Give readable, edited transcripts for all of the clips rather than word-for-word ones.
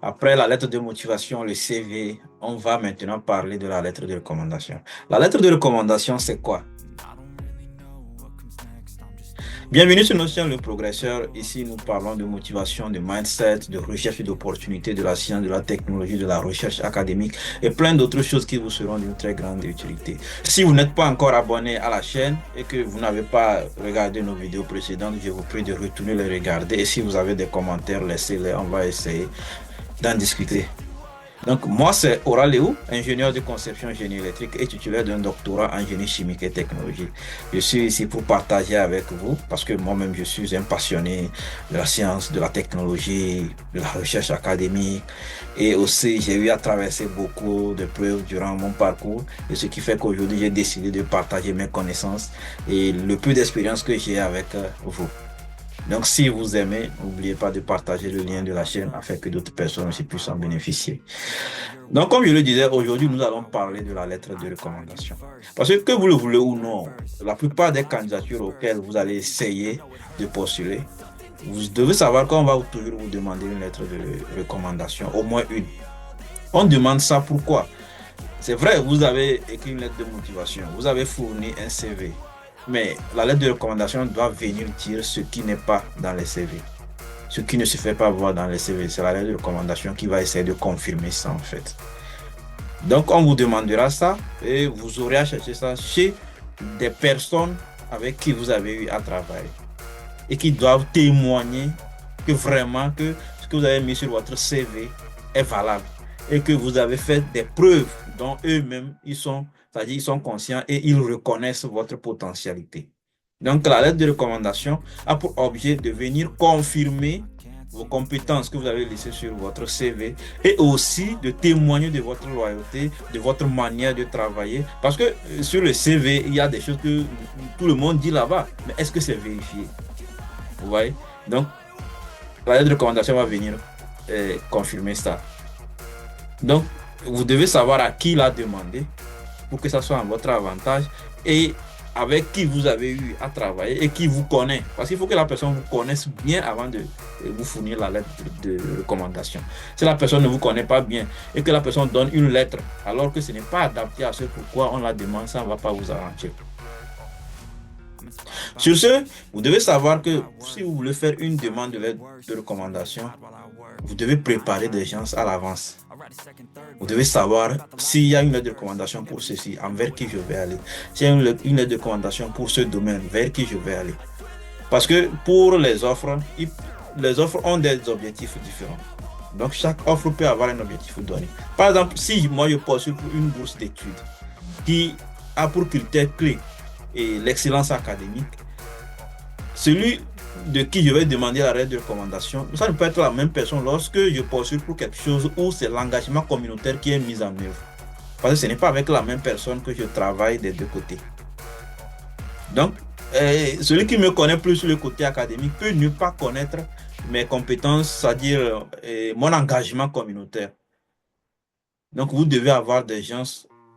Après la lettre de motivation, le CV, on va maintenant parler de la lettre de recommandation. La lettre de recommandation, c'est quoi? Bienvenue sur notre chaîne Le Progresseur. Ici, nous parlons de motivation, de mindset, de recherche d'opportunités, de la science, de la technologie, de la recherche académique et plein d'autres choses qui vous seront d'une très grande utilité. Si vous n'êtes pas encore abonné à la chaîne et que vous n'avez pas regardé nos vidéos précédentes, je vous prie de retourner les regarder. Et si vous avez des commentaires, laissez-les. On va essayer d'en discuter. Donc, moi, c'est Aura Léo, ingénieur de conception génie électrique et titulaire d'un doctorat en génie chimique et technologie. Je suis ici pour partager avec vous parce que moi-même, je suis un passionné de la science, de la technologie, de la recherche académique et aussi, j'ai eu à traverser beaucoup de preuves durant mon parcours et ce qui fait qu'aujourd'hui, j'ai décidé de partager mes connaissances et le peu d'expérience que j'ai avec vous. Donc, si vous aimez, n'oubliez pas de partager le lien de la chaîne afin que d'autres personnes aussi puissent en bénéficier. Donc, comme je le disais, aujourd'hui, nous allons parler de la lettre de recommandation. Parce que vous le voulez ou non, la plupart des candidatures auxquelles vous allez essayer de postuler, vous devez savoir qu'on va toujours vous demander une lettre de recommandation, au moins une. On demande ça pourquoi? C'est vrai, vous avez écrit une lettre de motivation, vous avez fourni un CV, mais la lettre de recommandation doit venir dire ce qui n'est pas dans les CV. Ce qui ne se fait pas voir dans les CV, c'est la lettre de recommandation qui va essayer de confirmer ça en fait. Donc on vous demandera ça et vous aurez à chercher ça chez des personnes avec qui vous avez eu à travailler et qui doivent témoigner que vraiment que ce que vous avez mis sur votre CV est valable et que vous avez fait des preuves dont eux-mêmes c'est-à-dire ils sont conscients et ils reconnaissent votre potentialité. Donc la lettre de recommandation a pour objet de venir confirmer vos compétences que vous avez laissées sur votre CV et aussi de témoigner de votre loyauté, de votre manière de travailler. Parce que sur le CV, il y a des choses que tout le monde dit là-bas, mais est-ce que c'est vérifié? Vous voyez? Donc, la lettre de recommandation va venir confirmer ça. Donc, vous devez savoir à qui la demander pour que ça soit en votre avantage et avec qui vous avez eu à travailler et qui vous connaît. Parce qu'il faut que la personne vous connaisse bien avant de vous fournir la lettre de recommandation. Si la personne ne vous connaît pas bien et que la personne donne une lettre alors que ce n'est pas adapté à ce pourquoi on la demande, ça ne va pas vous arranger. Sur ce, vous devez savoir que si vous voulez faire une demande de lettre de recommandation, vous devez préparer des gens à l'avance. Vous devez savoir s'il y a une lettre de recommandation pour ceci, envers qui je vais aller. S'il y a une lettre de recommandation pour ce domaine, vers qui je vais aller. Parce que pour les offres ont des objectifs différents. Donc, chaque offre peut avoir un objectif donné. Par exemple, si moi je postule pour une bourse d'études qui a pour critère clé et l'excellence académique, celui de qui je vais demander la lettre de recommandation, ça ne peut être la même personne lorsque je postule pour quelque chose où c'est l'engagement communautaire qui est mis en œuvre. Parce que ce n'est pas avec la même personne que je travaille des deux côtés. Donc, celui qui me connaît plus sur le côté académique peut ne pas connaître mes compétences, c'est-à-dire mon engagement communautaire. Donc, vous devez avoir des gens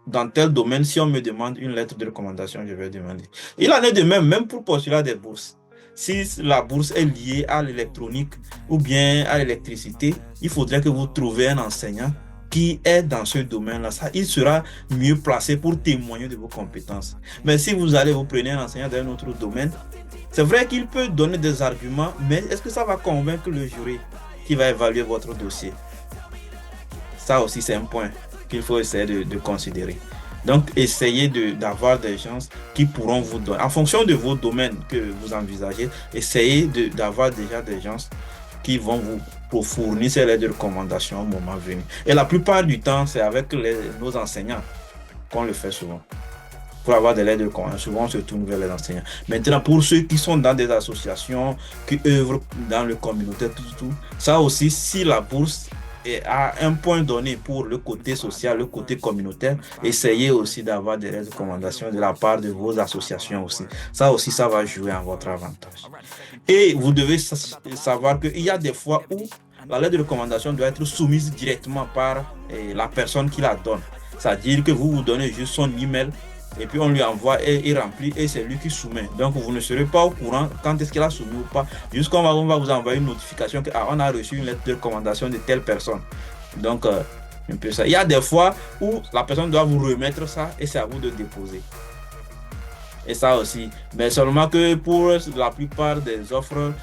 dans tel domaine. Si on me demande une lettre de recommandation, je vais demander. Il en est de même pour postuler à des bourses. Si la bourse est liée à l'électronique ou bien à l'électricité, il faudrait que vous trouviez un enseignant qui est dans ce domaine-là. Il sera mieux placé pour témoigner de vos compétences. Mais si vous prenez un enseignant dans un autre domaine, c'est vrai qu'il peut donner des arguments, mais est-ce que ça va convaincre le jury qui va évaluer votre dossier? Ça aussi, c'est un point qu'il faut essayer de considérer. Donc, essayez d'avoir des gens qui pourront vous donner, en fonction de vos domaines que vous envisagez, essayez d'avoir déjà des gens qui vont vous fournir ces lettres de recommandation au moment venu. Et la plupart du temps, c'est avec nos enseignants qu'on le fait souvent. Pour avoir des lettres de recommandation, souvent on se tourne vers les enseignants. Maintenant, pour ceux qui sont dans des associations, qui œuvrent dans le communautaire, tout, ça aussi, si la bourse et à un point donné pour le côté social, le côté communautaire, essayez aussi d'avoir des recommandations de la part de vos associations aussi. Ça aussi, ça va jouer en votre avantage. Et vous devez savoir qu'il y a des fois où la lettre de recommandation doit être soumise directement par la personne qui la donne. C'est-à-dire que vous donnez juste son email et puis on lui envoie et il remplit et c'est lui qui soumet. Donc vous ne serez pas au courant quand est-ce qu'il a soumis ou pas. Jusqu'on va, on va vous envoyer une notification que on a reçu une lettre de recommandation de telle personne. Donc un peu ça. Il y a des fois où la personne doit vous remettre ça et c'est à vous de déposer. Et ça aussi. Mais seulement que pour la plupart des offres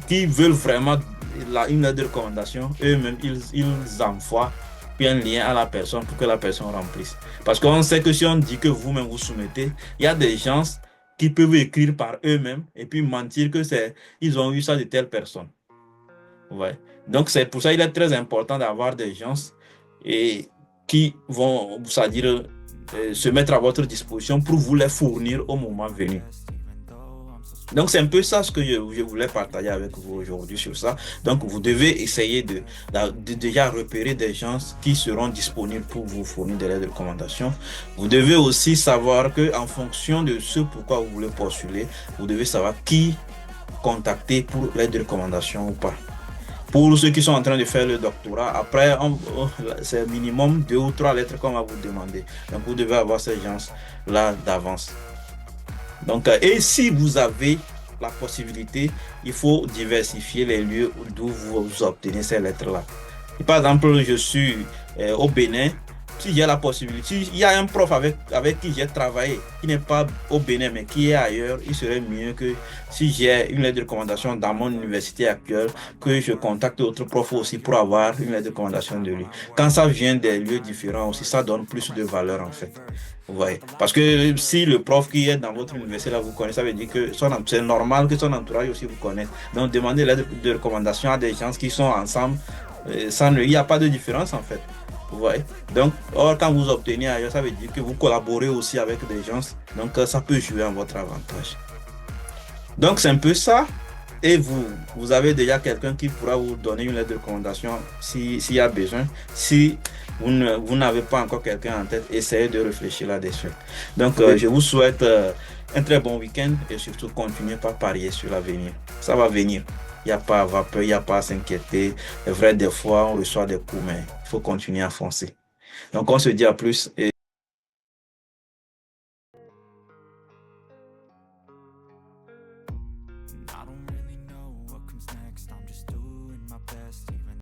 qui veulent vraiment une lettre de recommandation, eux-mêmes, ils envoient puis un lien à la personne pour que la personne remplisse. Parce qu'on sait que si on dit que vous-même vous soumettez, il y a des gens qui peuvent écrire par eux-mêmes et puis mentir que ils ont eu ça de telle personne. Ouais. Donc c'est pour ça qu'il est très important d'avoir des gens et qui vont, c'est-à-dire se mettre à votre disposition pour vous les fournir au moment venu. Donc, c'est un peu ça ce que je voulais partager avec vous aujourd'hui sur ça. Donc, vous devez essayer de déjà repérer des gens qui seront disponibles pour vous fournir des lettres de recommandation. Vous devez aussi savoir que en fonction de ce pourquoi vous voulez postuler, vous devez savoir qui contacter pour lettre de recommandation ou pas. Pour ceux qui sont en train de faire le doctorat, après, c'est minimum 2 ou 3 lettres qu'on va vous demander. Donc, vous devez avoir ces gens-là d'avance. Donc, et si vous avez la possibilité, il faut diversifier les lieux d'où vous obtenez ces lettres-là. Par exemple, je suis au Bénin. Si j'ai la possibilité, s'il y a un prof avec qui j'ai travaillé, qui n'est pas au Bénin, mais qui est ailleurs, il serait mieux que si j'ai une lettre de recommandation dans mon université actuelle, que je contacte d'autres profs aussi pour avoir une lettre de recommandation de lui. Quand ça vient des lieux différents aussi, ça donne plus de valeur en fait. Ouais. Parce que si le prof qui est dans votre université là vous connaît, ça veut dire que c'est normal que son entourage aussi vous connaisse. Donc demandez l'aide de recommandation à des gens qui sont ensemble. Il n'y a pas de différence en fait. Vous voyez? Donc, or, quand vous obtenez ailleurs, ça veut dire que vous collaborez aussi avec des gens. Donc, ça peut jouer en votre avantage. Donc, c'est un peu ça. Et vous avez déjà quelqu'un qui pourra vous donner une lettre de recommandation s'il y a besoin. Si vous n'avez pas encore quelqu'un en tête, essayez de réfléchir là-dessus. Donc, Oui. je vous souhaite un très bon week-end et surtout continuez pas à parier sur l'avenir. Ça va venir. Il n'y a pas à avoir peur, il n'y a pas à s'inquiéter. C'est vrai, des fois, on reçoit des coups, mais il faut continuer à foncer. Donc, on se dit à plus.